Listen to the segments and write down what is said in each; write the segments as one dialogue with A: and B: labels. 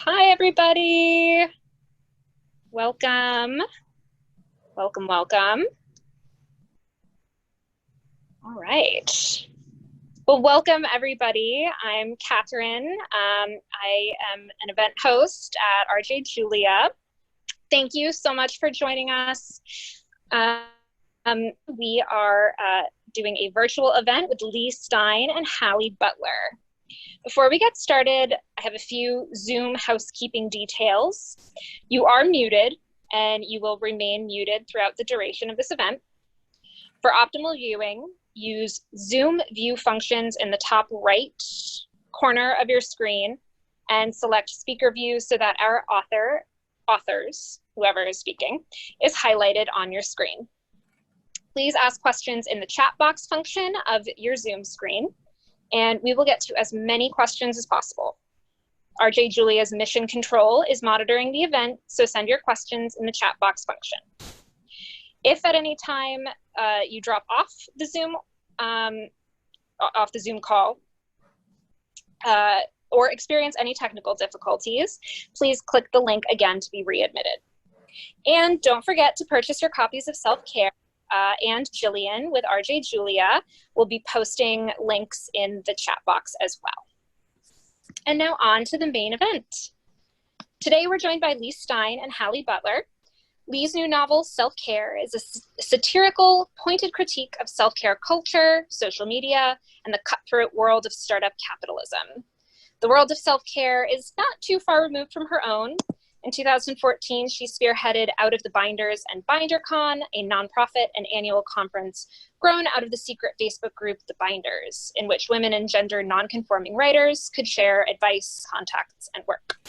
A: Hi, everybody. Welcome. Welcome, welcome. All right. Well, welcome, everybody. I'm Catherine. I am an event host at RJ Julia. Thank you so much for joining us. We are doing a virtual event with Leigh Stein and Halle Butler. Before we get started, I have a few Zoom housekeeping details. You are muted, and you will remain muted throughout the duration of this event. For optimal viewing, use Zoom view functions in the top right corner of your screen and select speaker view so that our authors, whoever is speaking, is highlighted on your screen. Please ask questions in the chat box function of your Zoom screen, and we will get to as many questions as possible. RJ Julia's mission control is monitoring the event, so send your questions in the chat box function. If at any time you drop off the Zoom call or experience any technical difficulties, please click the link again to be readmitted. And don't forget to purchase your copies of Self-Care, and Jillian with RJ Julia will be posting links in the chat box as well. And now on to the main event. Today we're joined by Leigh Stein and Halle Butler. Leigh's new novel, Self-Care, is a satirical, pointed critique of self-care culture, social media, and the cutthroat world of startup capitalism. The world of self-care is not too far removed from her own. In 2014, she spearheaded Out of the Binders and BinderCon, a nonprofit and annual conference grown out of the secret Facebook group, The Binders, in which women and gender nonconforming writers could share advice, contacts, and work.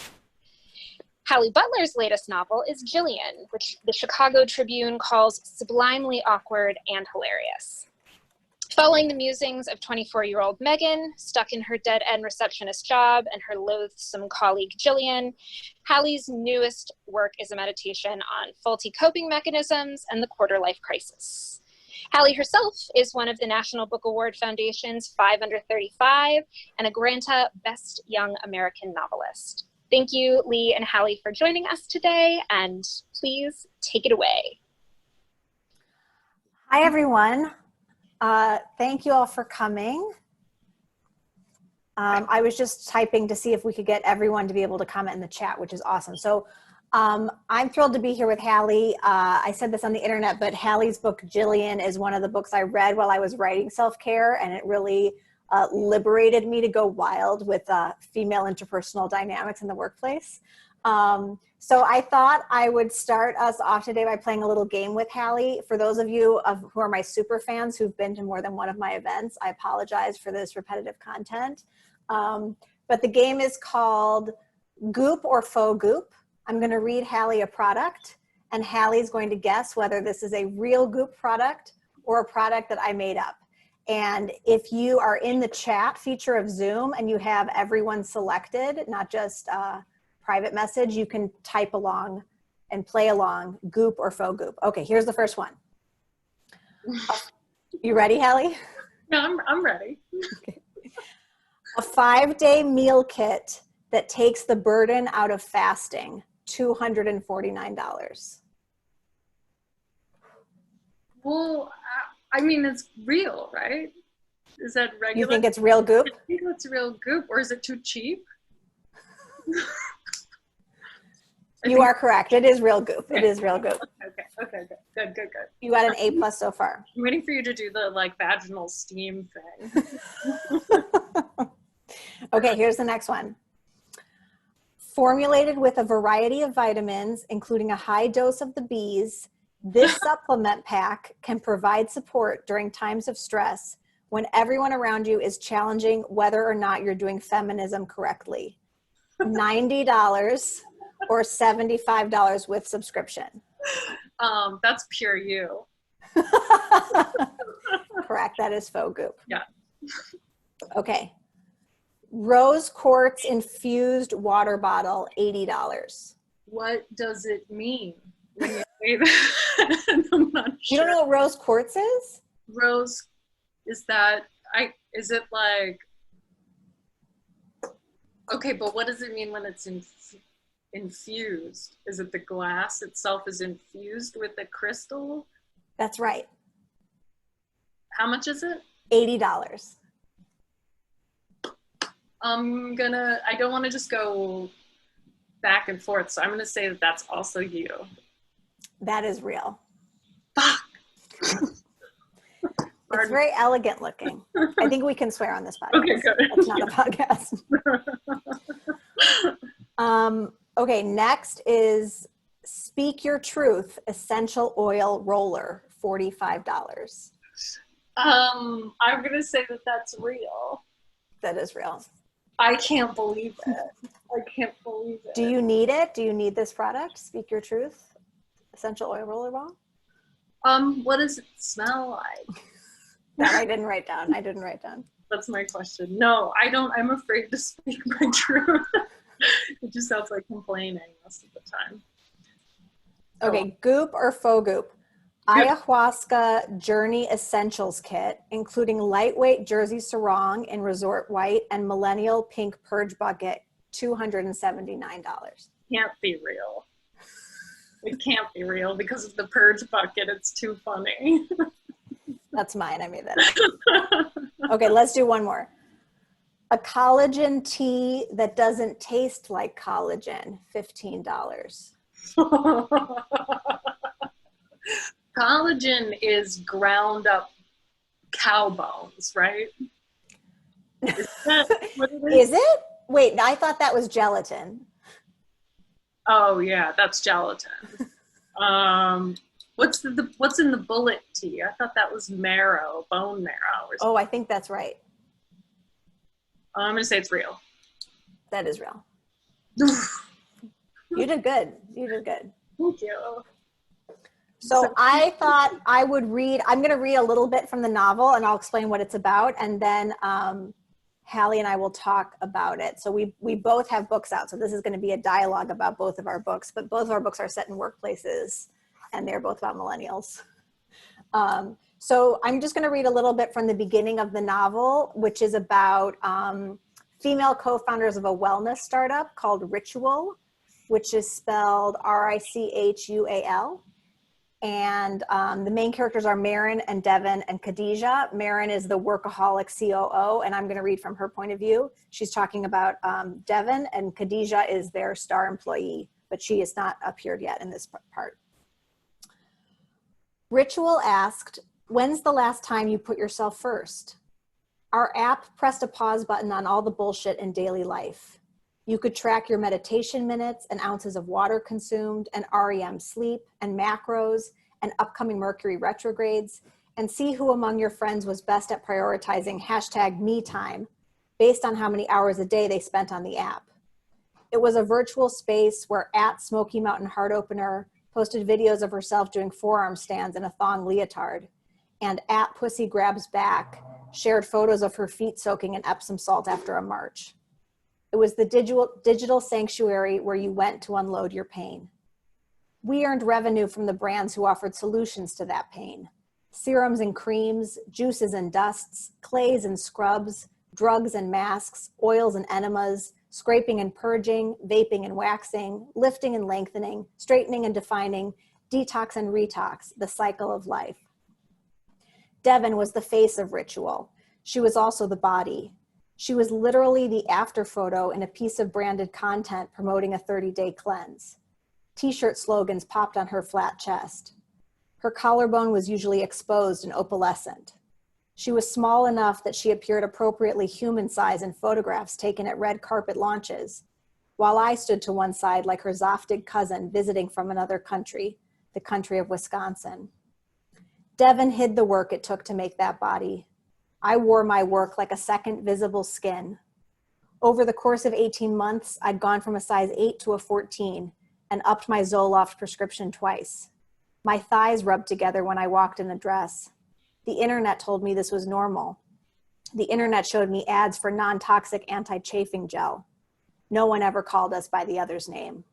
A: Halle Butler's latest novel is Jillian, which the Chicago Tribune calls sublimely awkward and hilarious. Following the musings of 24-year-old Megan, stuck in her dead-end receptionist job, and her loathsome colleague Jillian, Halle's newest work is a meditation on faulty coping mechanisms and the quarter-life crisis. Halle herself is one of the National Book Award Foundation's 5 Under 35 and a Granta Best Young American Novelist. Thank you, Leigh and Halle, for joining us today, and please take it away.
B: Hi, everyone. Thank you all for coming. I was just typing to see if we could get everyone to be able to comment in the chat, which is awesome. So I'm thrilled to be here with Halle. I said this on the internet, but Halle's book, Jillian, is one of the books I read while I was writing Self-Care, and it really liberated me to go wild with female interpersonal dynamics in the workplace. So I thought I would start us off today by playing a little game with Halle. For those of you who are my super fans who've been to more than one of my events, I apologize for this repetitive content. But the game is called Goop or Faux Goop. I'm going to read Halle a product, and Halle's going to guess whether this is a real Goop product or a product that I made up. And if you are in the chat feature of Zoom and you have everyone selected, not just private message, you can type along and play along, Goop or Faux Goop. Okay, here's the first one. You ready, Halle?
C: No, I'm ready.
B: Okay. A 5-day meal kit that takes the burden out of fasting, $249.
C: Well, I mean, it's real, right? Is that regular?
B: You think it's real Goop?
C: I think it's real Goop, or is it too cheap?
B: You are correct. It is real Goop. It is real Goop.
C: Okay, good.
B: You got an A+ so far.
C: I'm waiting for you to do the vaginal steam thing.
B: Okay, here's the next one. Formulated with a variety of vitamins, including a high dose of the bees, this supplement pack can provide support during times of stress when everyone around you is challenging whether or not you're doing feminism correctly. $90 or $75 with subscription.
C: That's pure you.
B: Correct, that is Faux Goop.
C: Yeah.
B: Okay. Rose quartz infused water bottle, $80.
C: What does it mean when you say that? I'm not sure.
B: You don't know what rose quartz is?
C: Rose Is that, is it like, okay, but what does it mean when it's infused? Is it the glass itself is infused with the crystal?
B: That's right.
C: How much is it?
B: $80.
C: I don't want to just go back and forth, so I'm gonna say that that's also you.
B: That is real.
C: Fuck.
B: It's very elegant looking. I think we can swear on this podcast.
C: Okay, good.
B: It's not a podcast. Okay, next is Speak Your Truth Essential Oil Roller, $45.
C: I'm gonna say that that's real.
B: That is real.
C: I can't believe it. I can't believe it.
B: Do you need it? Do you need this product? Speak Your Truth Essential Oil Roller Balm?
C: What does it smell like?
B: That I didn't write down.
C: That's my question. No, I don't. I'm afraid to speak my truth. It just sounds like complaining most of the time.
B: Okay, goop or faux goop? Ayahuasca Journey Essentials Kit, including lightweight Jersey Sarong in Resort White and Millennial Pink Purge Bucket, $279.
C: Can't be real. It can't be real because of the Purge Bucket. It's too funny.
B: That's mine. I made that up. Okay, let's do one more. A collagen tea that doesn't taste like collagen, $15.
C: Collagen is ground up cow bones, right? Is that what it is?
B: Is it? Wait, I thought that was gelatin.
C: Oh yeah, that's gelatin. What's in the bullet tea? I thought that was marrow, bone marrow. Or something.
B: Oh, I think that's right.
C: I'm gonna say it's real.
B: That is real. You did good.
C: Thank you.
B: So I thought I would read, I'm going to read a little bit from the novel and I'll explain what it's about. And then Halle and I will talk about it. So we both have books out. So this is going to be a dialogue about both of our books, but both of our books are set in workplaces and they're both about millennials. So I'm just going to read a little bit from the beginning of the novel, which is about female co-founders of a wellness startup called Ritual, which is spelled Richual. And the main characters are Marin and Devin and Khadijah. Marin is the workaholic COO, and I'm going to read from her point of view. She's talking about Devin, and Khadijah is their star employee, but she has not appeared yet in this part. Ritual asked, "When's the last time you put yourself first?" Our app pressed a pause button on all the bullshit in daily life. You could track your meditation minutes and ounces of water consumed and REM sleep and macros and upcoming Mercury retrogrades and see who among your friends was best at prioritizing #me time based on how many hours a day they spent on the app. It was a virtual space where @Smoky Mountain Heart Opener posted videos of herself doing forearm stands in a thong leotard, and @Pussy Grabs Back shared photos of her feet soaking in Epsom salt after a march. It was the digital sanctuary where you went to unload your pain. We earned revenue from the brands who offered solutions to that pain. Serums and creams, juices and dusts, clays and scrubs, drugs and masks, oils and enemas, scraping and purging, vaping and waxing, lifting and lengthening, straightening and defining, detox and retox, the cycle of life. Devin was the face of Ritual. She was also the body. She was literally the after photo in a piece of branded content promoting a 30-day cleanse. T-shirt slogans popped on her flat chest. Her collarbone was usually exposed and opalescent. She was small enough that she appeared appropriately human size in photographs taken at red carpet launches, while I stood to one side like her Zoftig cousin visiting from another country, the country of Wisconsin. Devin hid the work it took to make that body. I wore my work like a second visible skin. Over the course of 18 months, I'd gone from a size 8 to a 14 and upped my Zoloft prescription twice. My thighs rubbed together when I walked in a dress. The internet told me this was normal. The internet showed me ads for non-toxic anti-chafing gel. No one ever called us by the other's name.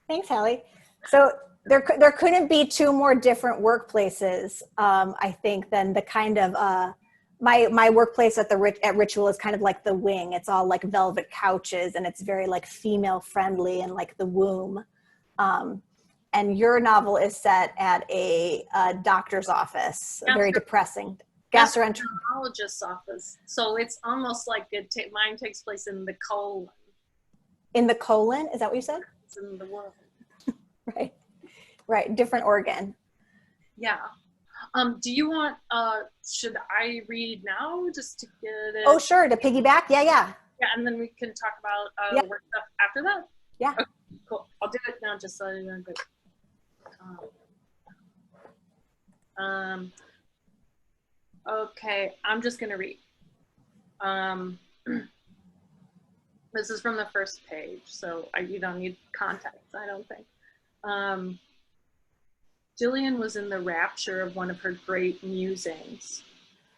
B: Thanks, Halle. So There couldn't be two more different workplaces, I think, than the kind of, my workplace at Ritual is kind of like the wing. It's all like velvet couches and it's very like female friendly and like the womb. And your novel is set at a doctor's office, very depressing.
C: Gastroenterologist's office. So it's almost like mine takes place in the colon.
B: In the colon? Is that what you said?
C: It's in the world.
B: Right. Different organ.
C: Yeah. Do you want, should I read now just to get it?
B: Oh, sure. To piggyback? Yeah.
C: Yeah, and then we can talk about work stuff after that?
B: Yeah.
C: Okay, cool. I'll do it now just so you know. Okay, I'm just going to read. This is from the first page, so you don't need context, I don't think. Jillian was in the rapture of one of her great musings.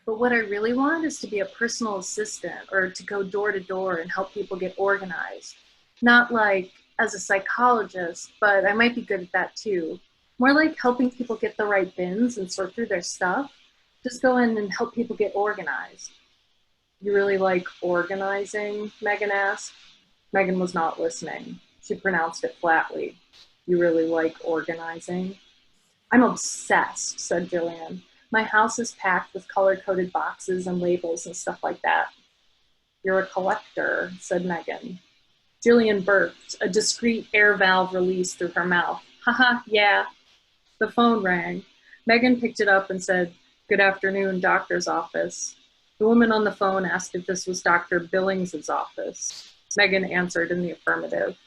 C: But what I really want is to be a personal assistant or to go door to door and help people get organized. Not like as a psychologist, but I might be good at that too. More like helping people get the right bins and sort through their stuff. Just go in and help people get organized. You really like organizing? Megan asked. Megan was not listening. She pronounced it flatly. You really like organizing? I'm obsessed, said Jillian. My house is packed with color-coded boxes and labels and stuff like that. You're a collector, said Megan. Jillian burped, a discreet air valve released through her mouth. Haha, yeah. The phone rang. Megan picked it up and said, Good afternoon, doctor's office. The woman on the phone asked if this was Dr. Billings's office. Megan answered in the affirmative.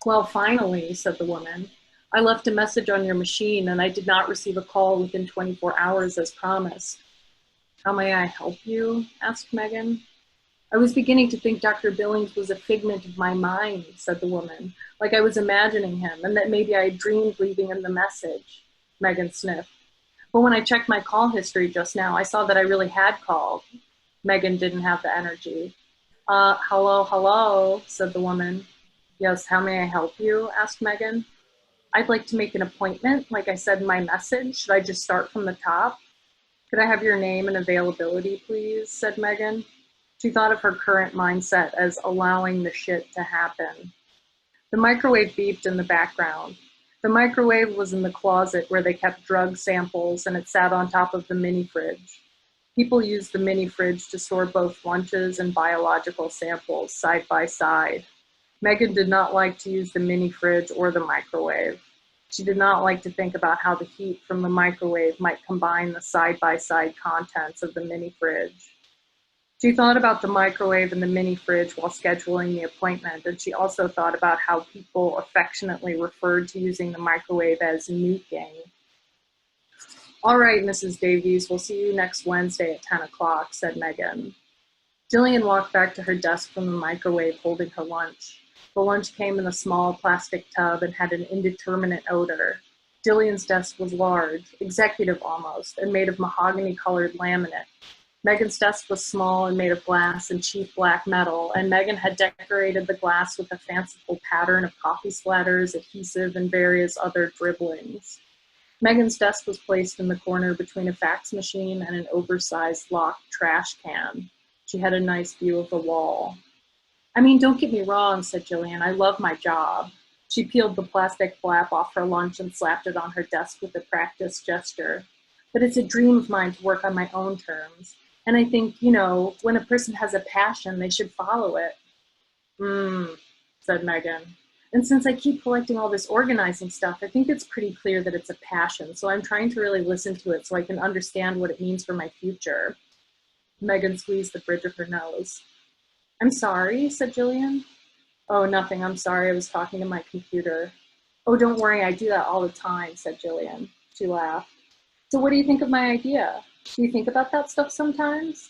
C: Well, finally, said the woman. I left a message on your machine and I did not receive a call within 24 hours as promised. How may I help you? Asked Megan. I was beginning to think Dr. Billings was a figment of my mind, said the woman, like I was imagining him and that maybe I dreamed leaving him the message. Megan sniffed. But when I checked my call history just now, I saw that I really had called. Megan didn't have the energy. Hello, said the woman. Yes, how may I help you? Asked Megan. I'd like to make an appointment, like I said in my message. Should I just start from the top? Could I have your name and availability, please? Said Megan. She thought of her current mindset as allowing the shit to happen. The microwave beeped in the background. The microwave was in the closet where they kept drug samples and it sat on top of the mini fridge. People used the mini fridge to store both lunches and biological samples side by side. Megan did not like to use the mini fridge or the microwave. She did not like to think about how the heat from the microwave might combine the side-by-side contents of the mini fridge. She thought about the microwave and the mini fridge while scheduling the appointment, and she also thought about how people affectionately referred to using the microwave as nuking. All right, Mrs. Davies, we'll see you next Wednesday at 10 o'clock, said Megan. Jillian walked back to her desk from the microwave holding her lunch. The lunch came in a small plastic tub and had an indeterminate odor. Jillian's desk was large, executive almost, and made of mahogany-colored laminate. Megan's desk was small and made of glass and cheap black metal, and Megan had decorated the glass with a fanciful pattern of coffee splatters, adhesive, and various other dribblings. Megan's desk was placed in the corner between a fax machine and an oversized locked trash can. She had a nice view of the wall. I mean, don't get me wrong, said Jillian. I love my job. She peeled the plastic flap off her lunch and slapped it on her desk with a practiced gesture. But it's a dream of mine to work on my own terms. And I think, when a person has a passion, they should follow it. Said Megan. And since I keep collecting all this organizing stuff, I think it's pretty clear that it's a passion. So I'm trying to really listen to it so I can understand what it means for my future. Megan squeezed the bridge of her nose. I'm sorry, said Jillian. Oh, nothing. I'm sorry. I was talking to my computer. Oh, don't worry. I do that all the time, said Jillian. She laughed. So what do you think of my idea? Do you think about that stuff sometimes?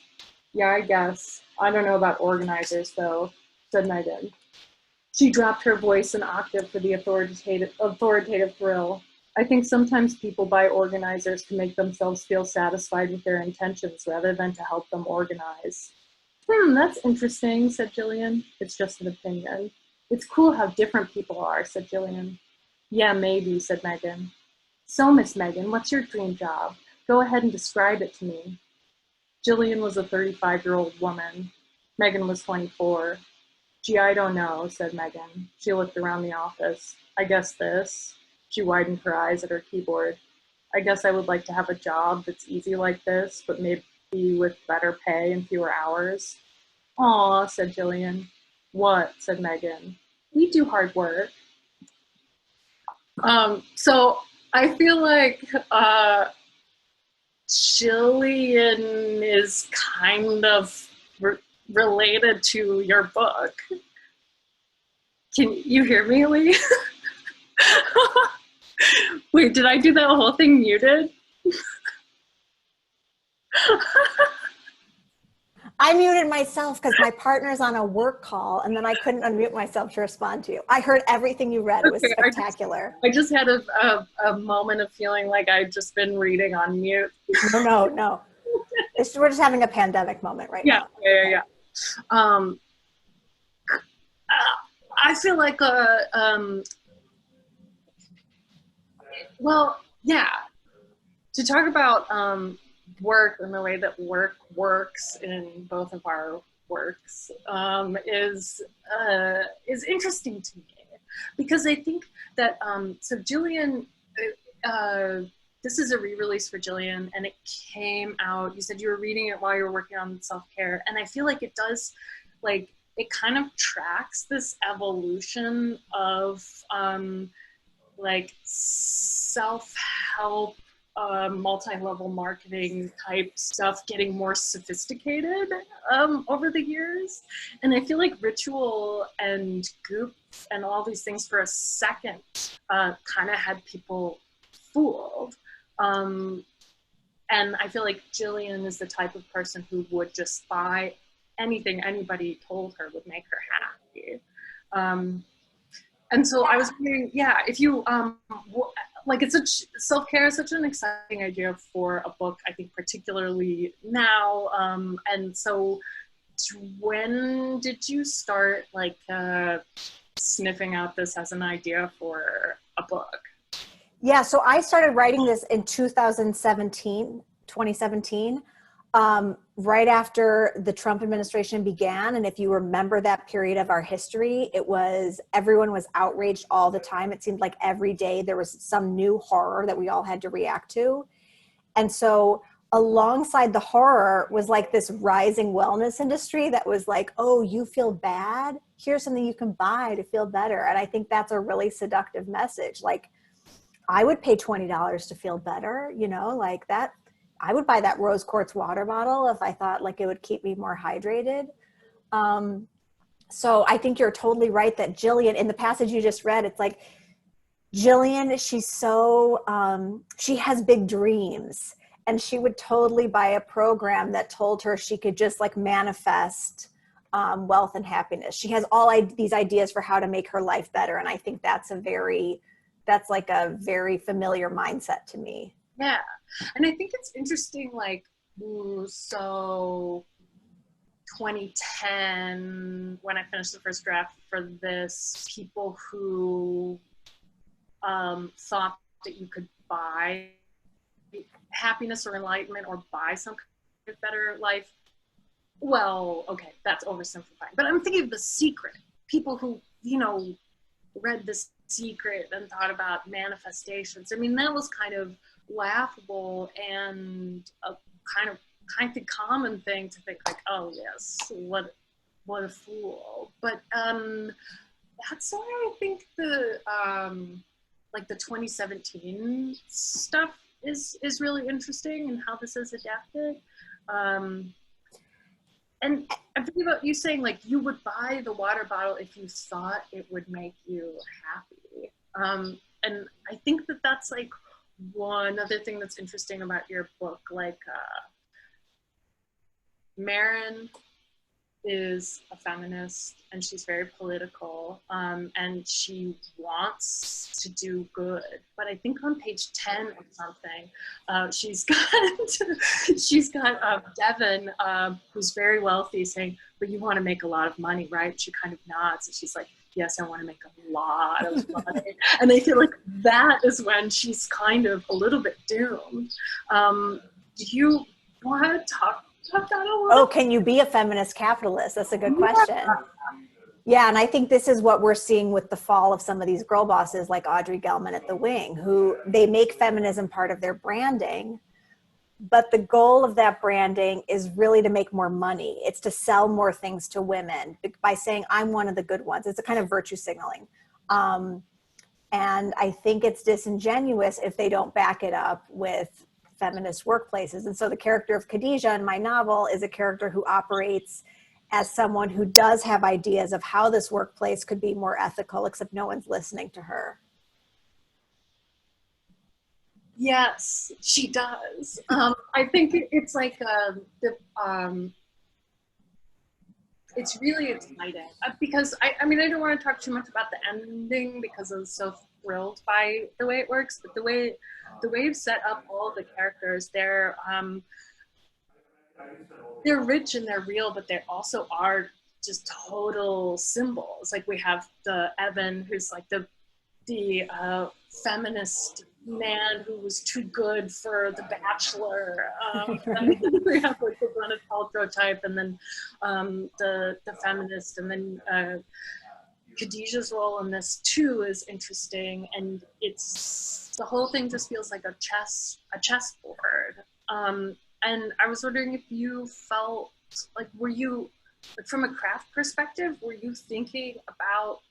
C: Yeah, I guess. I don't know about organizers, though, said Megan. She dropped her voice an octave for the authoritative thrill. I think sometimes people buy organizers to make themselves feel satisfied with their intentions rather than to help them organize. That's interesting, said Jillian. It's just an opinion. It's cool how different people are, said Jillian. Yeah, maybe, said Megan. So, Miss Megan, what's your dream job? Go ahead and describe it to me. Jillian was a 35-year-old woman. Megan was 24. Gee, I don't know, said Megan. She looked around the office. I guess this. She widened her eyes at her keyboard. I guess I would like to have a job that's easy like this, but maybe with better pay and fewer hours. Aw, said Jillian. What? Said Megan. We do hard work. So I feel like Jillian is kind of related to your book. Can you hear me, Leigh? Wait, did I do that whole thing muted?
B: I muted myself because my partner's on a work call, and then I couldn't unmute myself to respond to you. I heard everything you read. It was spectacular.
C: I just had a moment of feeling like I'd just been reading on mute.
B: No. We're just having a pandemic moment right now.
C: Yeah. I feel like well, yeah. To talk about work and the way that work works in both of our works is interesting to me, because I think that so Jillian, this is a re-release for Jillian, and it came out. You said you were reading it while you were working on self-care, and I feel like it does, like, it kind of tracks this evolution of like self-help, multi-level marketing type stuff getting more sophisticated over the years. And I feel like ritual and goop and all these things for a second kind of had people fooled. And I feel like Jillian is the type of person who would just buy anything anybody told her would make her happy. And so I was wondering, yeah, if you, like, it's such, self-care is such an exciting idea for a book, I think, particularly now. And so when did you start, like, sniffing out this as an idea for a book?
B: Yeah, so I started writing this in 2017, right after the Trump administration began. And if you remember that period of our history, everyone was outraged all the time. It seemed like every day there was some new horror that we all had to react to. And so alongside the horror was like this rising wellness industry that was like, oh, you feel bad? Here's something you can buy to feel better. And I think that's a really seductive message. Like, I would pay $20 to feel better, like that. I would buy that rose quartz water bottle if I thought like it would keep me more hydrated. So I think you're totally right that Jillian, in the passage you just read, it's like Jillian, she's so, she has big dreams, and she would totally buy a program that told her she could just like manifest wealth and happiness. She has all these ideas for how to make her life better. And I think that's like a very familiar mindset to me.
C: Yeah. And I think it's interesting, like, so 2010, when I finished the first draft for this, people who thought that you could buy happiness or enlightenment or buy some kind of better life. Well, okay, that's oversimplifying. But I'm thinking of The Secret. People who, read The Secret and thought about manifestations. I mean, that was kind of laughable and a kind of common thing to think, like, oh yes, what a fool. But that's why I think the like the 2017 stuff is really interesting, and how this is adapted. And I'm thinking about you saying, like, you would buy the water bottle if you thought it would make you happy. And I think that that's like one other thing that's interesting about your book. Like, Marin is a feminist, and she's very political, and she wants to do good. But I think on page 10 or something, she's got Devin, who's very wealthy, saying, "But you want to make a lot of money, right?" She kind of nods, and she's like, yes, I want to make a lot of money. And I feel like that is when she's kind of a little bit doomed. Do you want to talk about that a little?
B: Oh, can you be a feminist capitalist? That's a good question. Yeah, and I think this is what we're seeing with the fall of some of these girl bosses like Audrey Gelman at The Wing, who they make feminism part of their branding, but the goal of that branding is really to make more money. It's to sell more things to women by saying, I'm one of the good ones. It's a kind of virtue signaling. And I think it's disingenuous if they don't back it up with feminist workplaces. And so the character of Khadijah in my novel is a character who operates as someone who does have ideas of how this workplace could be more ethical, except no one's listening to her.
C: Yes, she does. I think it's like it's really exciting because I mean, I don't want to talk too much about the ending because I was so thrilled by the way it works, but the way you've set up all the characters, they're rich and they're real, but they also are just total symbols. Like we have the Evan, who's like the feminist man who was too good for The Bachelor. And then we have like the Gwyneth Paltrow type, and then the feminist, and then Khadijah's role in this too is interesting, and it's the whole thing just feels like a chessboard. And I was wondering if you felt like, were you, like, from a craft perspective, were you thinking about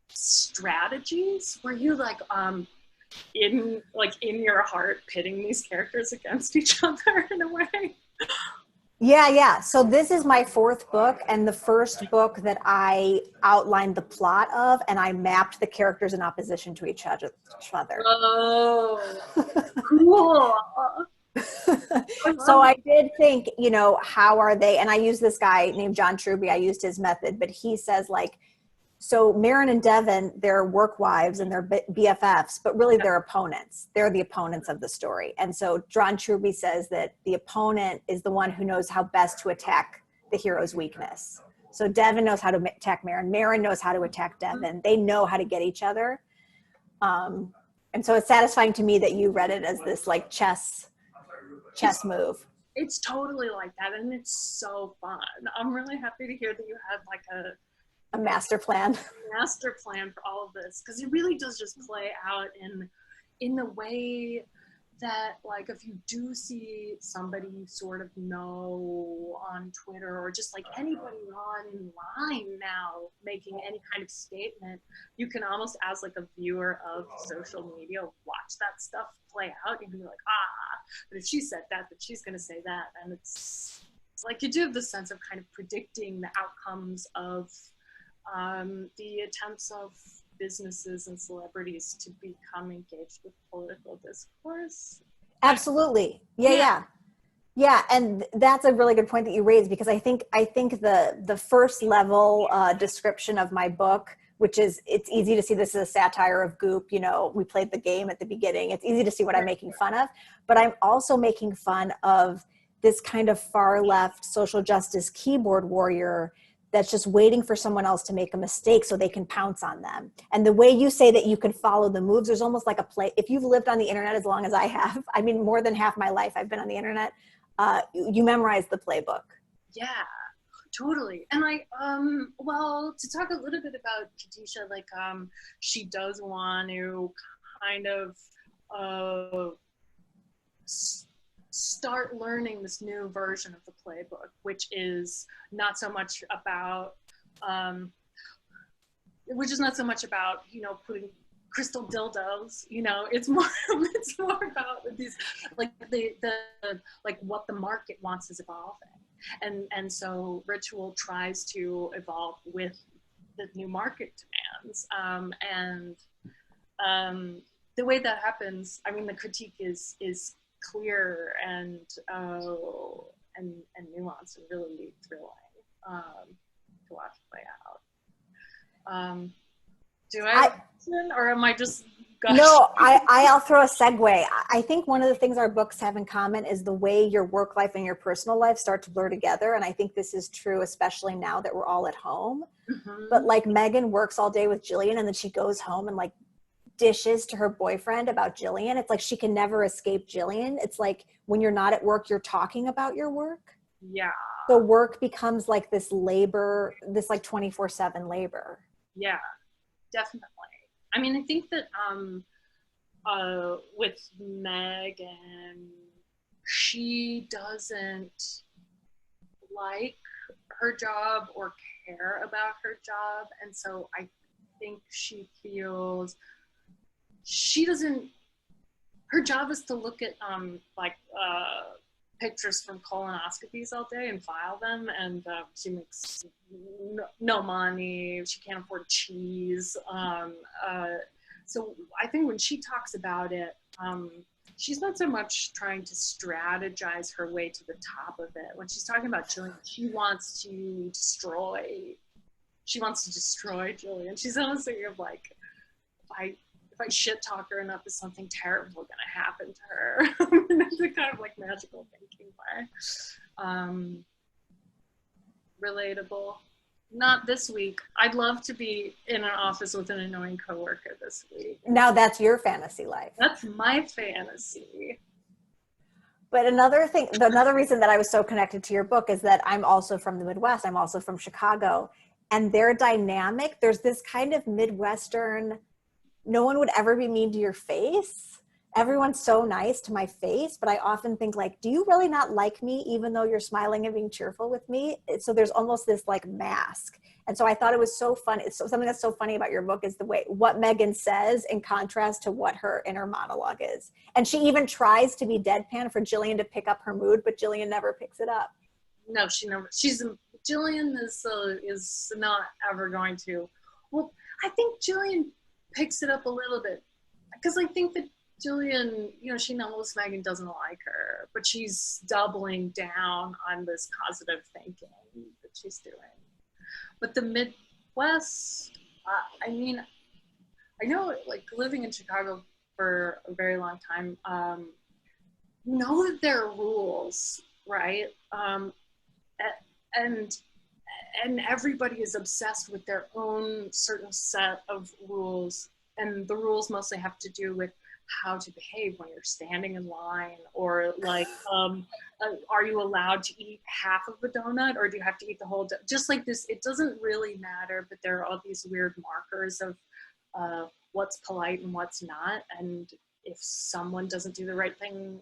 C: strategies? Were you like in your heart pitting these characters against each other in a way?
B: Yeah. So this is my fourth book, and the first book that I outlined the plot of, and I mapped the characters in opposition to each other.
C: Oh, cool.
B: So I did think, you know, how are they, and I used this guy named John Truby, I used his method, but he says, like, so Marin and Devin, they're work wives and they're BFFs, but really they're opponents. They're the opponents of the story. And so John Truby says that the opponent is the one who knows how best to attack the hero's weakness. So Devin knows how to attack Marin. Marin knows how to attack Devin. They know how to get each other. And so it's satisfying to me that you read it as this like chess move.
C: It's totally like that, and it's so fun. I'm really happy to hear that you had like a
B: master plan.
C: Master plan for all of this, because it really does just play out in the way that, like, if you do see somebody you sort of know on Twitter, or just like anybody online now making any kind of statement, you can almost, as like a viewer of social media, watch that stuff play out and be like, but if she said that, then she's going to say that. And it's like you do have the sense of kind of predicting the outcomes of the attempts of businesses and celebrities to become engaged with political discourse.
B: Absolutely. Yeah. And that's a really good point that you raised, because I think the first level description of my book, which is, it's easy to see this as a satire of Goop. You know, we played the game at the beginning. It's easy to see what I'm making fun of, but I'm also making fun of this kind of far left social justice keyboard warrior that's just waiting for someone else to make a mistake so they can pounce on them. And the way you say that you can follow the moves, there's almost like a play. If you've lived on the internet as long as I have, I mean, more than half my life I've been on the internet, you memorize the playbook. Yeah,
C: totally. And like, well, to talk a little bit about Khadijah, like, she does want to kind of start learning this new version of the playbook, which is not so much about, you know, putting crystal dildos, you know, it's more about these, like, the like what the market wants is evolving. And so Ritual tries to evolve with the new market demands. And the way that happens, I mean, the critique is clear and nuanced and really thrilling to watch play out. Do I have a question, or am I just gosh.
B: No, I'll throw a segue. I think one of the things our books have in common is the way your work life and your personal life start to blur together. And I think this is true, especially now that we're all at home.
C: Mm-hmm.
B: But like Megan works all day with Jillian, and then she goes home and like dishes to her boyfriend about Jillian. It's like she can never escape Jillian. It's like when you're not at work, you're talking about your work.
C: Yeah.
B: So work becomes like this labor, this like 24/7 labor.
C: Yeah, definitely. I mean, I think that with Megan, she doesn't like her job or care about her job. And so I think she feels her job is to look at pictures from colonoscopies all day and file them, and she makes no money. She can't afford cheese. So I think when she talks about it, she's not so much trying to strategize her way to the top of it. When she's talking about Jillian, she wants to destroy Jillian. She's almost thinking of like, if I shit talk her enough, is something terrible going to happen to her? That's a kind of like magical thinking way. Relatable. Not this week. I'd love to be in an office with an annoying coworker this week.
B: Now that's your fantasy life.
C: That's my fantasy.
B: But another reason that I was so connected to your book is that I'm also from the Midwest. I'm also from Chicago. And their dynamic, there's this kind of Midwestern, no one would ever be mean to your face. Everyone's so nice to my face, but I often think like, do you really not like me even though you're smiling and being cheerful with me? So there's almost this like mask. And so I thought it was so fun. It's something that's so funny about your book is the way what Megan says in contrast to what her inner monologue is. And she even tries to be deadpan for Jillian to pick up her mood, but Jillian never picks it up.
C: No, Jillian is not ever going to. Well, I think Jillian picks it up a little bit because I think that Jillian, she knows Megan doesn't like her, but she's doubling down on this positive thinking that she's doing. But the Midwest, I mean, I know like living in Chicago for a very long time, know that there are rules, right? And everybody is obsessed with their own certain set of rules, and the rules mostly have to do with how to behave when you're standing in line, or like, are you allowed to eat half of a donut, or do you have to eat the whole just like this? It doesn't really matter, but there are all these weird markers of what's polite and what's not, and if someone doesn't do the right thing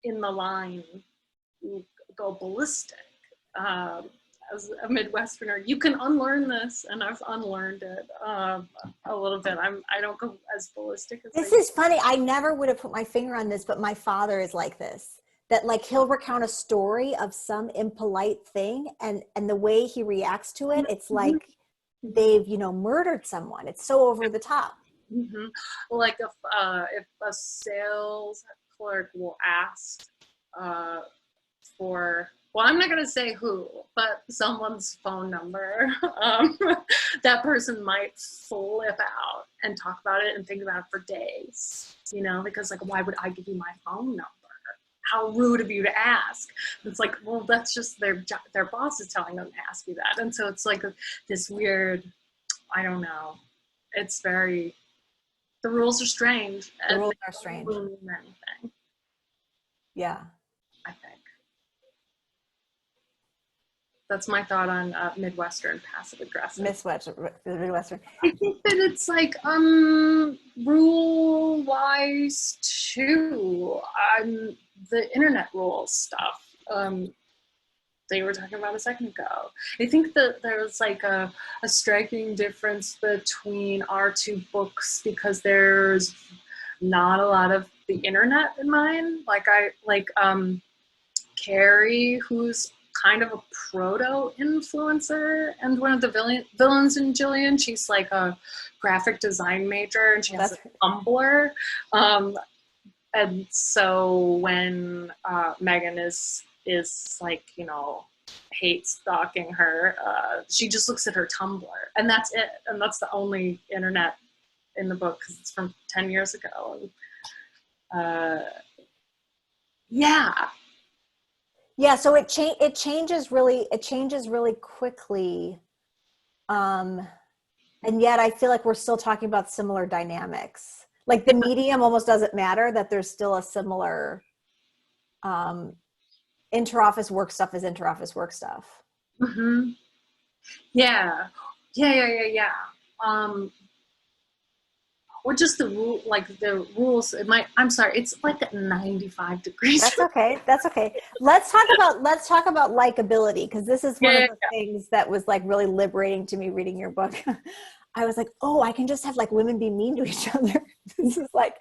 C: in the line, you go ballistic. As a Midwesterner, you can unlearn this, and I've unlearned it a little bit. I don't go as ballistic as
B: this is funny. I never would have put my finger on this, but my father is like this. That like he'll recount a story of some impolite thing, and the way he reacts to it, it's like they've murdered someone. It's so over the top.
C: Mm-hmm. Like if a sales clerk will ask for, well, I'm not going to say who, but someone's phone number, that person might flip out and talk about it and think about it for days, because like, why would I give you my phone number? How rude of you to ask. It's like, well, that's just their boss is telling them to ask you that. And so it's like this weird, I don't know. It's the rules are strange.
B: The rules are strange.
C: Anything.
B: Yeah.
C: I think. That's my thought on Midwestern passive aggressive.
B: Midwestern.
C: I think that it's like rule wise too. The internet rules stuff. They were talking about a second ago. I think that there's like a striking difference between our two books because there's not a lot of the internet in mine. Like Carrie, who's kind of a proto-influencer and one of the villains in Jillian. She's like a graphic design major and she has a Tumblr. And so when Megan is like, hate stalking her, she just looks at her Tumblr and that's it. And that's the only internet in the book because it's from 10 years ago.
B: Yeah, so it changes really quickly. And yet I feel like we're still talking about similar dynamics. Like the medium almost doesn't matter, that there's still a similar interoffice work stuff is interoffice work stuff.
C: Mm-hmm. Yeah. Or just the rule, like the rules. I'm sorry, it's like at 95 degrees.
B: That's okay. Let's talk about likability, because this is one of the things that was like really liberating to me reading your book. I was like, oh, I can just have like women be mean to each other. This is like,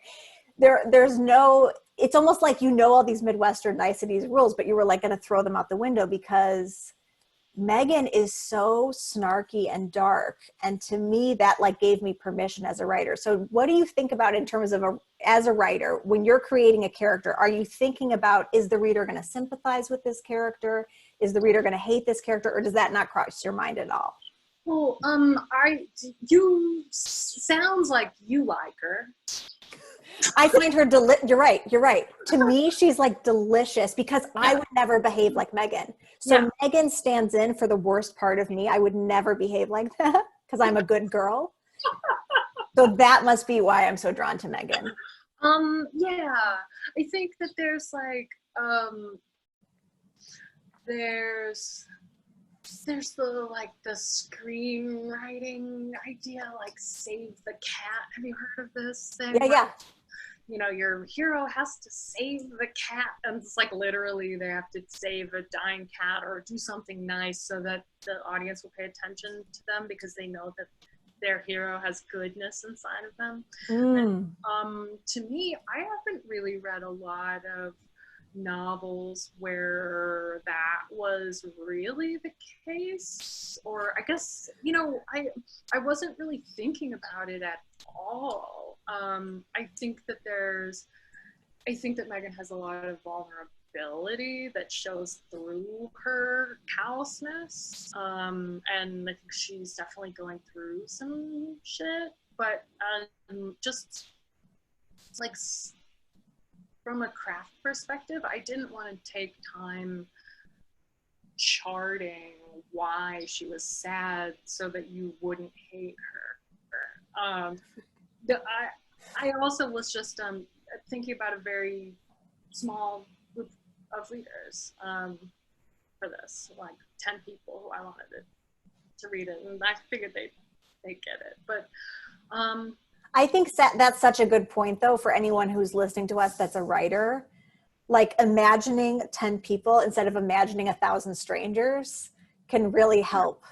B: there's no, it's almost like, you know, all these Midwestern niceties rules, but you were like going to throw them out the window because Megan is so snarky and dark. And to me, that like gave me permission as a writer. So what do you think about in terms of as a writer, when you're creating a character, are you thinking about, is the reader going to sympathize with this character? Is the reader going to hate this character? Or does that not cross your mind at all?
C: Well, you sounds like you like her.
B: I find her you're right. To me, she's like delicious because I would never behave like Megan. So Megan stands in for the worst part of me. I would never behave like that because I'm a good girl. So that must be why I'm so drawn to Megan.
C: Yeah, I think that there's like, there's the screenwriting idea, like save the cat. Have you heard of this thing?
B: Yeah.
C: You know, your hero has to save the cat, and it's like literally they have to save a dying cat or do something nice so that the audience will pay attention to them because they know that their hero has goodness inside of them. And, to me, I haven't really read a lot of novels where that was really the case, or I guess, you know, I wasn't really thinking about it at all. I think that Megan has a lot of vulnerability that shows through her callousness, and I think she's definitely going through some shit, but just like from a craft perspective, I didn't want to take time charting why she was sad so that you wouldn't hate her. I also was just thinking about a very small group of readers for this, like 10 people who I wanted to read it, and I figured they'd get it. But
B: I think that's such a good point, though, for anyone who's listening to us that's a writer. Like imagining 10 people instead of imagining 1,000 strangers can really help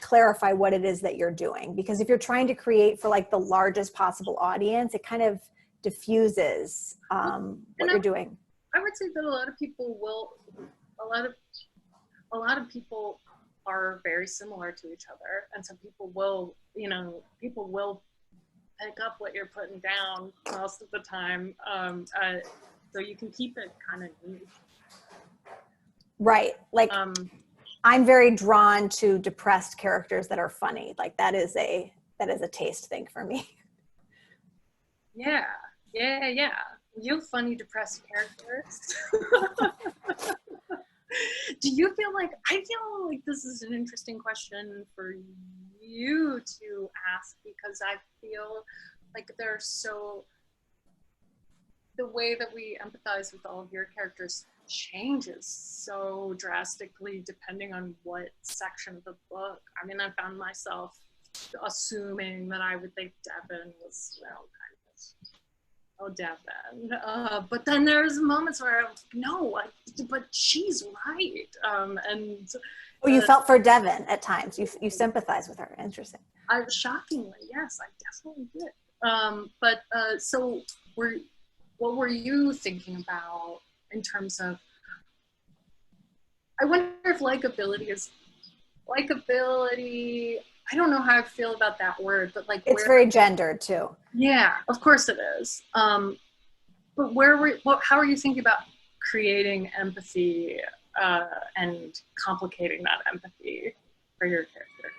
B: clarify what it is that you're doing. Because if you're trying to create for like the largest possible audience, it kind of diffuses what you're doing.
C: I would say that a lot of people are very similar to each other, and so people will pick up what you're putting down most of the time, so you can keep it kind of niche.
B: Right. Like I'm very drawn to depressed characters that are funny. Like that is a taste thing for me.
C: Yeah. You have funny depressed characters. I feel like this is an interesting question for you to ask, because I feel like the way that we empathize with all of your characters changes so drastically depending on what section of the book. I mean, I found myself assuming that I would think Devin was, Devin. But then there's moments where I'm like, no, but she's right.
B: You felt for Devin at times. You sympathize with her. Interesting.
C: Shockingly, yes, I definitely did. So what were you thinking about in terms of, I wonder if likability, I don't know how I feel about that word, but like
B: it's very gendered too.
C: Yeah, of course it is. But how are you thinking about creating empathy and complicating that empathy for your character?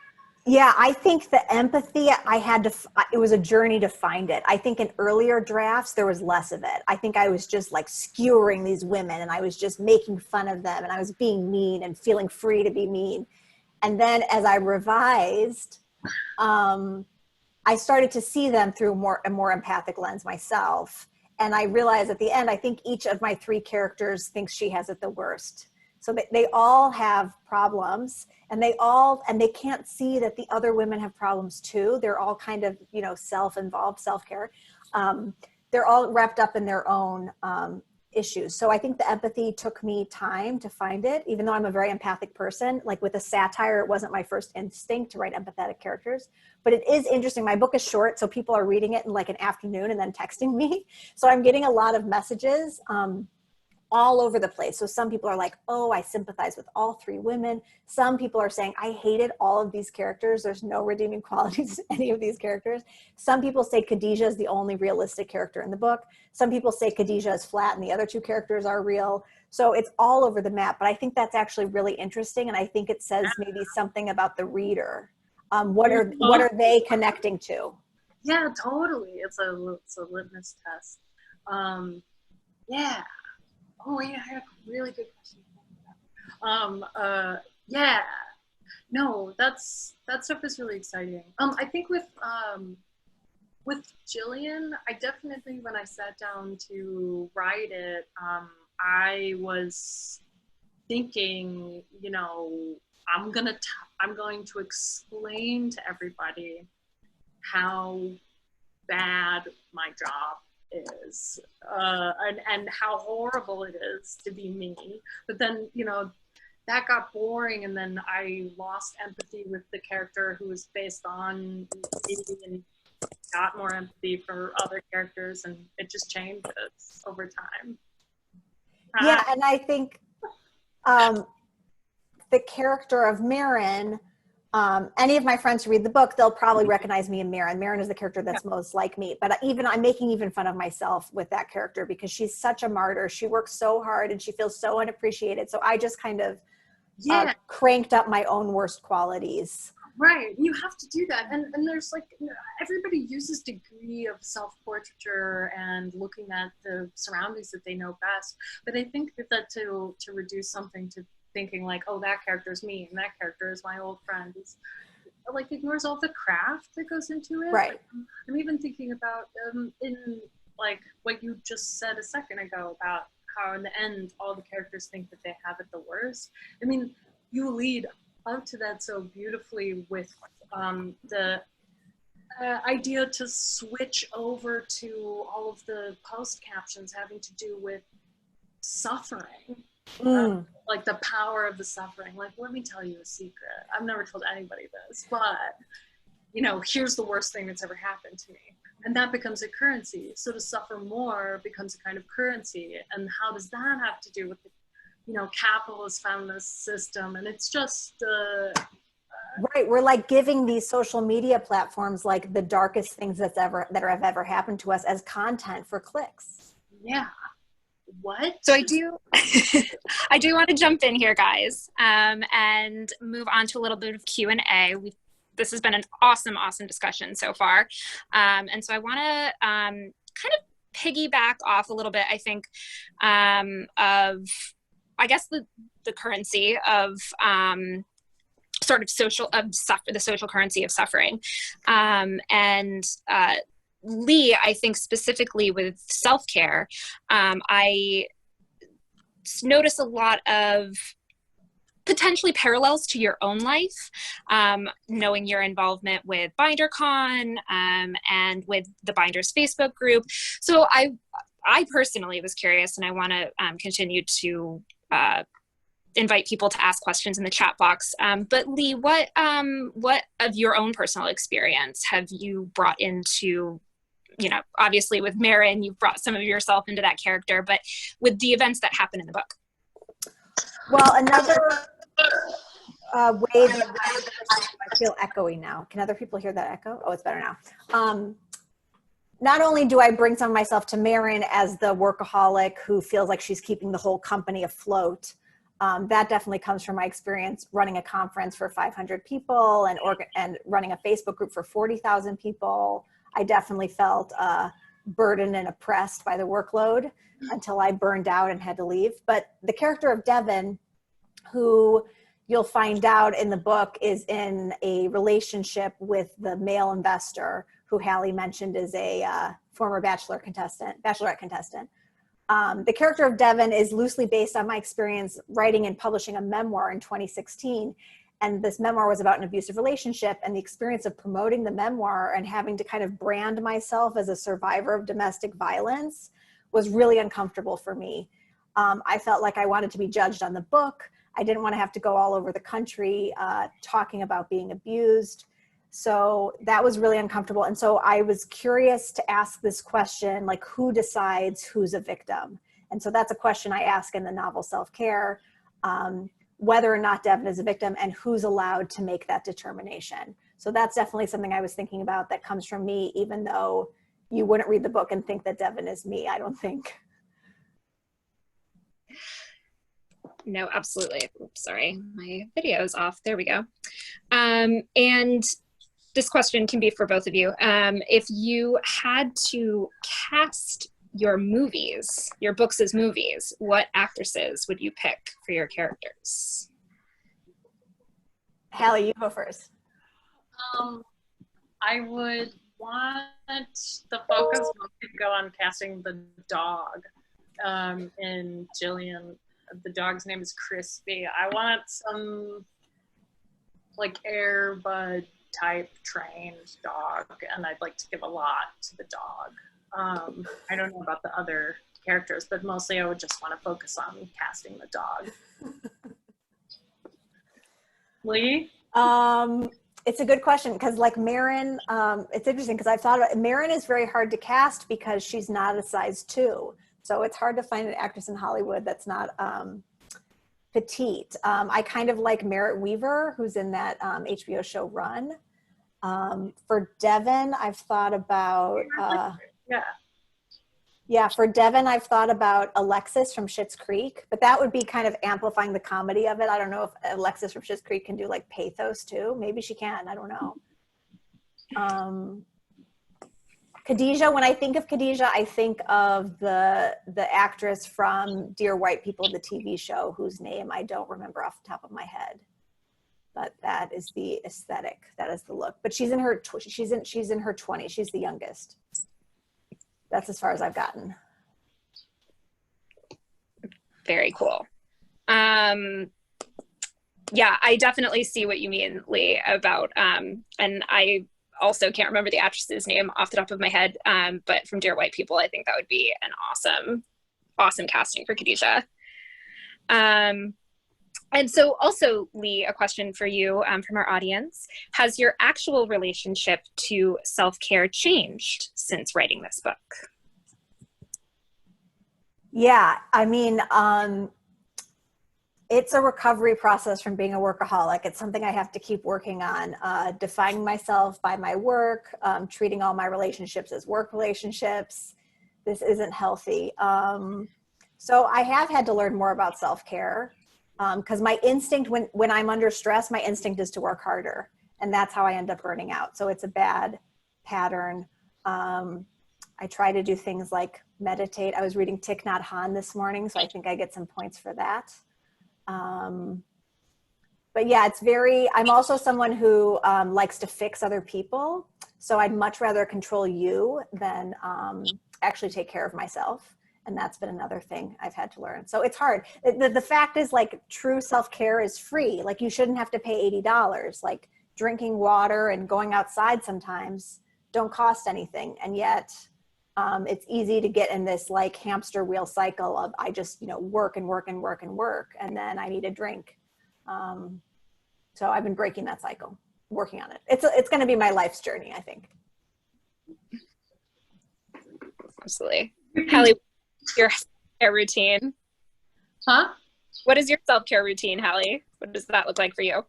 B: Yeah, I think the empathy I had to, it was a journey to find it. I think in earlier drafts, there was less of it. I think I was just like skewering these women and I was just making fun of them and I was being mean and feeling free to be mean. And then as I revised, I started to see them through a more empathic lens myself. And I realized at the end, I think each of my 3 characters thinks she has it the worst. So they all have problems and they can't see that the other women have problems too. They're all kind of, you know, self-involved, self-care. They're all wrapped up in their own issues. So I think the empathy took me time to find it, even though I'm a very empathic person. Like with a satire, it wasn't my first instinct to write empathetic characters, but it is interesting. My book is short, so people are reading it in like an afternoon and then texting me. So I'm getting a lot of messages all over the place. So some people are like, oh, I sympathize with all 3 women. Some people are saying, I hated all of these characters. There's no redeeming qualities to any of these characters. Some people say Khadijah is the only realistic character in the book. Some people say Khadijah is flat and the other 2 characters are real. So it's all over the map, but I think that's actually really interesting. And I think it says maybe something about the reader. What are they connecting to?
C: Yeah, totally. It's a litmus test. Yeah. Oh yeah, I had a really good question. Yeah. No, that stuff is really exciting. I think with Jillian, I definitely, when I sat down to write it, I was thinking, you know, I'm going to explain to everybody how bad my job is, and how horrible it is to be me. But then, you know, that got boring, and then I lost empathy with the character who was based on me, and got more empathy for other characters, and it just changes over time.
B: Yeah, and I think the character of Marin, any of my friends who read the book, they'll probably recognize me in Marin. Marin is the character that's most like me, but I'm making fun of myself with that character because she's such a martyr. She works so hard and she feels so unappreciated. So I just kind of cranked up my own worst qualities.
C: Right, you have to do that, and there's like, everybody uses degree of self-portraiture and looking at the surroundings that they know best, but I think that to reduce something to thinking like, oh, that character is me and that character is my old friend, is like ignores all the craft that goes into it.
B: Right.
C: I'm even thinking about in like what you just said a second ago about how in the end all the characters think that they have it the worst. I mean, you lead up to that so beautifully with the idea to switch over to all of the post captions having to do with suffering, like the power of the suffering. Like, let me tell you a secret. I've never told anybody this, but you know, here's the worst thing that's ever happened to me. And that becomes a currency. So to suffer more becomes a kind of currency. And how does that have to do with the, you know, capitalist feminist system? And it's just
B: right. We're like giving these social media platforms like the darkest things that have ever happened to us as content for clicks.
C: Yeah. What?
A: So I do want to jump in here, guys, and move on to a little bit of Q&A. This has been an awesome discussion so far. And so I want to kind of piggyback off a little bit, I think, of, I guess, the currency of sort of the social currency of suffering. And Leigh, I think specifically with self-care, I notice a lot of potentially parallels to your own life, knowing your involvement with BinderCon and with the Binders Facebook group. So I personally was curious, and I want to continue to invite people to ask questions in the chat box. But Leigh, what of your own personal experience have you brought into, you know, obviously with Marin, you've brought some of yourself into that character, but with the events that happen in the book?
B: Well, another way that I feel echoey now. Can other people hear that echo? Oh, it's better now. Not only do I bring some of myself to Marin as the workaholic who feels like she's keeping the whole company afloat, That definitely comes from my experience running a conference for 500 people and running a Facebook group for 40,000 people. I definitely felt burdened and oppressed by the workload until I burned out and had to leave. But the character of Devin, who you'll find out in the book is in a relationship with the male investor who Halle mentioned is a former bachelorette contestant. The character of Devin is loosely based on my experience writing and publishing a memoir in 2016. And this memoir was about an abusive relationship, and the experience of promoting the memoir and having to kind of brand myself as a survivor of domestic violence was really uncomfortable for me. I felt like I wanted to be judged on the book. I didn't want to have to go all over the country talking about being abused. So that was really uncomfortable. And so I was curious to ask this question, like, who decides who's a victim? And so that's a question I ask in the novel Self-Care, whether or not Devin is a victim and who's allowed to make that determination. So that's definitely something I was thinking about that comes from me, even though you wouldn't read the book and think that Devin is me, I don't think.
A: No, absolutely. Oops, sorry, my video is off. There we go. And this question can be for both of you. If you had to cast your movies, your books as movies, what actresses would you pick for your characters?
B: Halle, you go first.
C: I would want the focus to go on casting the dog in Jillian. The dog's name is Crispy. I want some like Air Bud type trained dog, and I'd like to give a lot to the dog. I don't know about the other characters, but mostly I would just want to focus on casting the dog. Leigh?
B: It's a good question because like Marin, it's interesting because I've thought about it. Marin is very hard to cast because she's not a size 2. So it's hard to find an actress in Hollywood that's not petite. I kind of like Merritt Weaver, who's in that HBO show Run. For Devin, I've thought about for Devin, I've thought about Alexis from Schitt's Creek, but that would be kind of amplifying the comedy of it. I don't know if Alexis from Schitt's Creek can do like pathos too. Maybe she can. I don't know. Khadijah, when I think of Khadijah, I think of the actress from Dear White People, the TV show, whose name I don't remember off the top of my head. But that is the aesthetic. That is the look. But she's in her 20s. She's the youngest. That's as far as I've gotten.
A: Very cool. Yeah, I definitely see what you mean, Leigh, about, and I also can't remember the actress's name off the top of my head, but from Dear White People, I think that would be an awesome casting for Khadijah. And so also, Leigh, a question for you from our audience. Has your actual relationship to self-care changed since writing this book?
B: Yeah, I mean, it's a recovery process from being a workaholic. It's something I have to keep working on, defining myself by my work, treating all my relationships as work relationships. This isn't healthy. So I have had to learn more about self-care because my instinct when I'm under stress, my instinct is to work harder. And that's how I end up burning out. So it's a bad pattern. I try to do things like meditate. I was reading Thich Nhat Hanh this morning, so I think I get some points for that. But yeah, I'm also someone who likes to fix other people. So I'd much rather control you than actually take care of myself. And that's been another thing I've had to learn. So it's hard. The fact is, like, true self-care is free. Like, you shouldn't have to pay $80. Like, drinking water and going outside sometimes don't cost anything. And yet it's easy to get in this like hamster wheel cycle of I just, work and work and work and work, and then I need a drink. So I've been breaking that cycle, working on it. It's going to be my life's journey, I think.
A: Absolutely. Halle, your self-care routine?
C: Huh?
A: What is your self-care routine, Halle? What does that look like for you?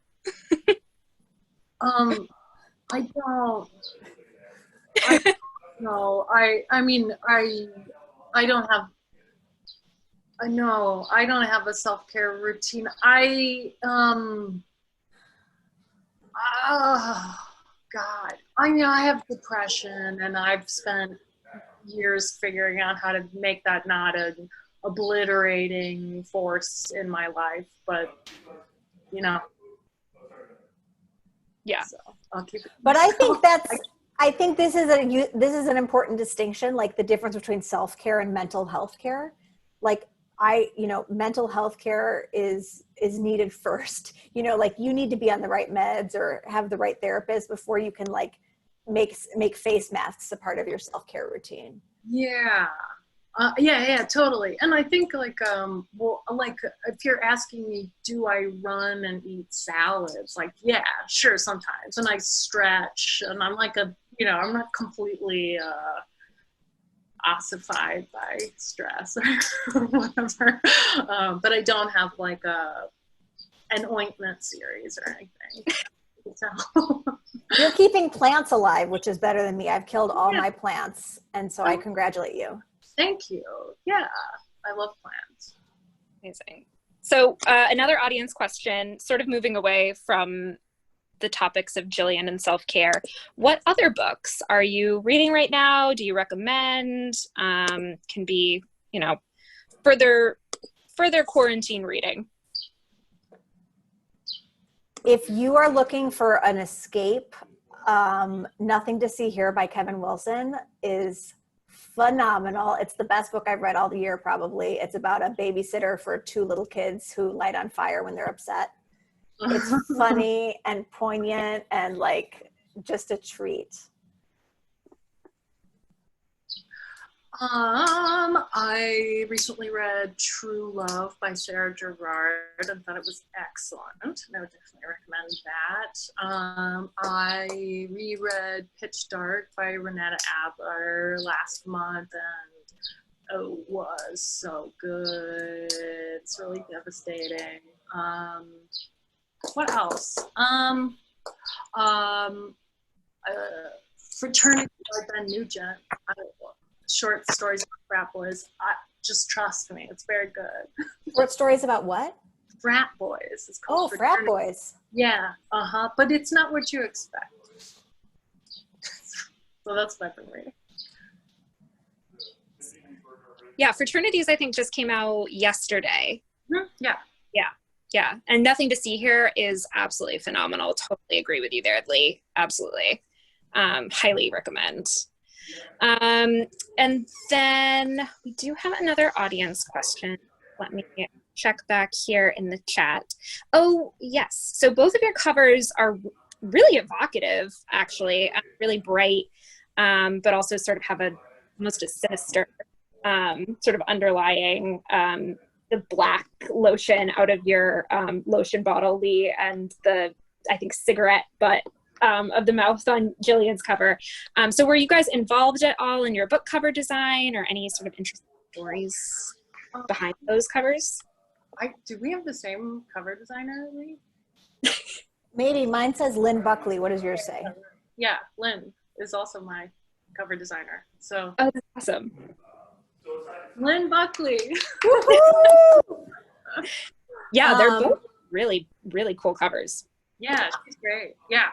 C: I don't. No, I mean, I don't have No, I don't have a self-care routine. Oh, God. I mean, I have depression, and I've spent years figuring out how to make that not an obliterating force in my life, but, you know.
A: Yeah.
C: So I'll keep it.
B: But I think this is an important distinction, like the difference between self-care and mental health care. Like mental health care is needed first. Like you need to be on the right meds or have the right therapist before you can like make face masks a part of your self-care routine.
C: Yeah. Yeah, totally. And I think like if you're asking me, do I run and eat salads? Like, yeah, sure, sometimes. And I stretch, and I'm like I'm not completely ossified by stress or whatever. But I don't have like an ointment series or anything. So.
B: You're keeping plants alive, which is better than me. I've killed all my plants, and so I congratulate you.
C: Thank you. Yeah, I love plants.
A: Amazing. So another audience question, sort of moving away from the topics of Jillian and self-care. What other books are you reading right now? Do you recommend? Can be, further quarantine reading.
B: If you are looking for an escape, Nothing to See Here by Kevin Wilson is phenomenal. It's the best book I've read all the year, probably. It's about a babysitter for two little kids who light on fire when they're upset. It's funny and poignant and like just a treat.
C: I recently read True Love by Sarah Gerard and thought it was excellent. I would definitely recommend that. I reread Pitch Dark by Renata Adler last month, and it was so good. It's really devastating. What else? Fraternity by Ben Nugent. Short stories about frat boys. Just trust me, it's very good.
B: Short stories about what?
C: Frat boys. It's called
B: Frat boys.
C: Yeah, but it's not what you expect. So that's what I've been reading.
A: Yeah, Fraternities I think just came out yesterday.
C: Mm-hmm.
A: Yeah. And Nothing to See Here is absolutely phenomenal. Totally agree with you there, Leigh. Absolutely. Highly recommend. And then we do have another audience question. Let me check back here in the chat. Oh, yes. So both of your covers are really evocative, actually, really bright, but also sort of have almost a sinister sort of underlying the black lotion out of your lotion bottle, Leigh, and the, I think, cigarette butt of the mouth on Jillian's cover. So were you guys involved at all in your book cover design or any sort of interesting stories behind those covers?
C: Do we have the same cover designer, Leigh?
B: Maybe. Mine says Lynn Buckley. What does yours say?
C: Yeah, Lynn is also my cover designer. So.
A: Oh, that's awesome.
C: Lynn Buckley.
A: Yeah, they're both really, really cool covers.
C: Yeah, she's great. Yeah.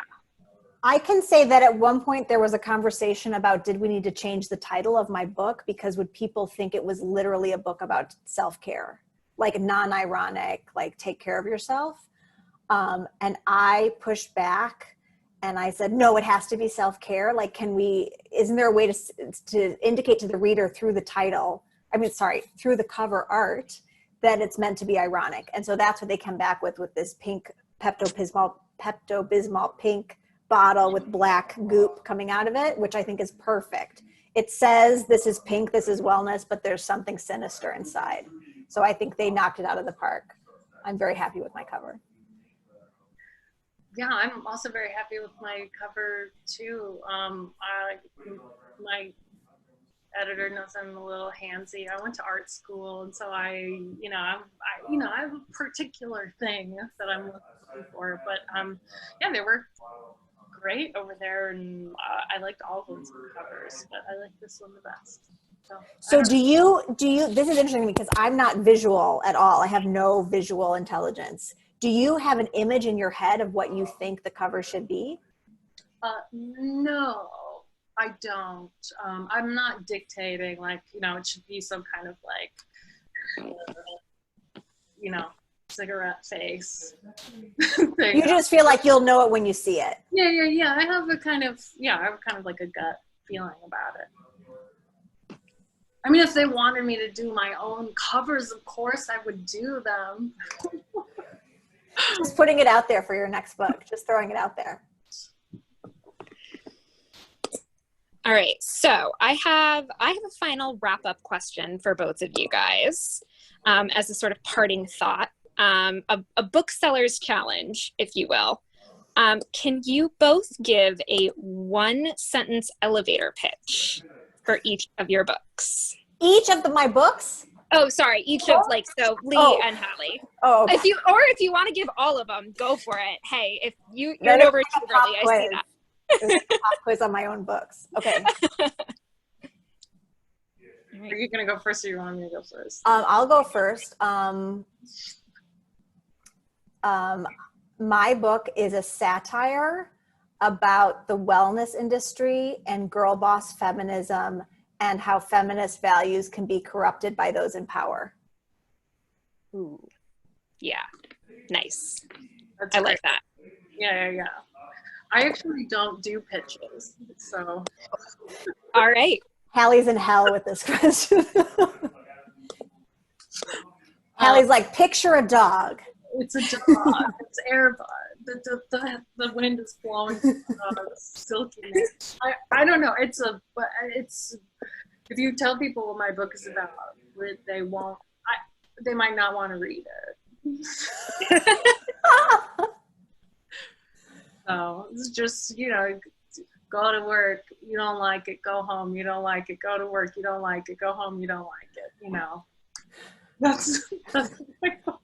B: I can say that at one point there was a conversation about, did we need to change the title of my book because would people think it was literally a book about self-care, like non-ironic, like take care of yourself? And I pushed back and I said, no, it has to be self-care. Like, isn't there a way to indicate to the reader through the title, through the cover art, that it's meant to be ironic? And so that's what they come back with this pink Pepto-Bismol pink bottle with black goop coming out of it, which I think is perfect. It says this is pink, this is wellness, but there's something sinister inside. So I think they knocked it out of the park. I'm very happy with my cover.
C: Yeah, I'm also very happy with my cover too. My editor knows I'm a little handsy. I went to art school, and so I have a particular thing that I'm looking for. But yeah, they were great over there, and I liked all of those covers, but I like this one the best.
B: So do you, this is interesting to me because I'm not visual at all. I have no visual intelligence. Do you have an image in your head of what you think the cover should be?
C: No, I don't. I'm not dictating, like, you know, it should be some kind of like, you know, cigarette face thing.
B: You just feel like you'll know it when you see it.
C: Yeah. I have kind of like a gut feeling about it. I mean, if they wanted me to do my own covers, of course I would do them.
B: Just putting it out there for your next book, just throwing it out there.
A: All right, so I have a final wrap-up question for both of you guys, as a sort of parting thought, a bookseller's challenge, if you will. Can you both give a one-sentence elevator pitch for each of your books?
B: Each of my books?
A: Oh, sorry, each of, like, so Leigh and Halle.
B: Oh, okay.
A: If you want to give all of them, go for it. Hey, if you're over too early, I see that.
B: There's a pop quiz on my own books. Okay.
C: Are you gonna go first, or you want me to go first?
B: I'll go first. My book is a satire about the wellness industry and girl boss feminism and how feminist values can be corrupted by those in power.
A: Ooh. Yeah. Nice.
C: That's
A: I like that.
C: Yeah. I actually don't do pitches, so.
A: All right.
B: Halle's in hell with this question. Halle's like, picture a dog.
C: It's a dog. It's Airbud. The wind is blowing silkiness. I don't know. It's if you tell people what my book is about, they might not want to read it. So it's just, you know, go to work, you don't like it, go home, you don't like it, go to work, you don't like it, go home, you don't like it, you know. That's my book.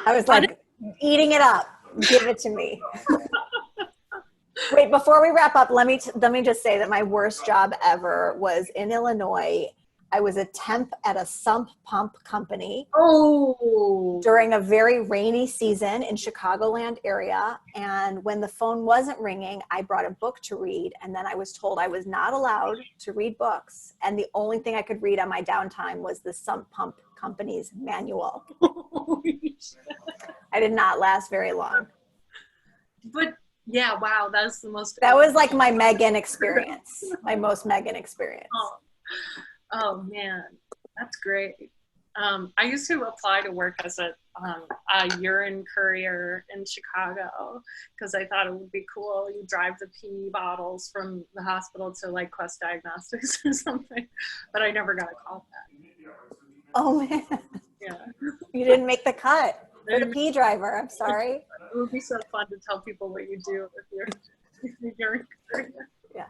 B: I was like, eating it up. Give it to me. Wait, before we wrap up, let me just say that my worst job ever was in Illinois. I was a temp at a sump pump company during a very rainy season in Chicagoland area. And when the phone wasn't ringing, I brought a book to read. And then I was told I was not allowed to read books. And the only thing I could read on my downtime was the sump pump company's manual. I did not last very long.
C: But yeah, wow, that's the most.
B: That was like my Megan experience, my most Megan experience.
C: Oh man, that's great. I used to apply to work as a urine courier in Chicago because I thought it would be cool. You drive the pee bottles from the hospital to like Quest Diagnostics or something, but I never got a call back.
B: Oh man.
C: Yeah.
B: You didn't make the cut for the pee driver. I'm sorry.
C: It would be so fun to tell people what you do if you're urine courier.
B: Yeah.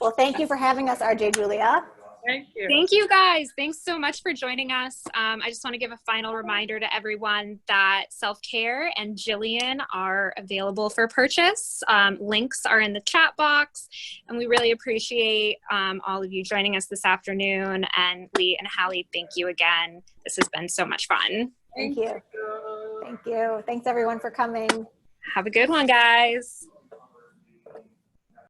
B: Well, thank you for having us, RJ Julia.
C: Thank you.
A: Thank you, guys. Thanks so much for joining us. I just want to give a final reminder to everyone that Self-Care and Jillian are available for purchase. Links are in the chat box, and we really appreciate all of you joining us this afternoon. And Leigh and Halle, thank you again. This has been so much fun.
B: Thank you. Thank you. Thanks, everyone, for coming.
A: Have a good one, guys.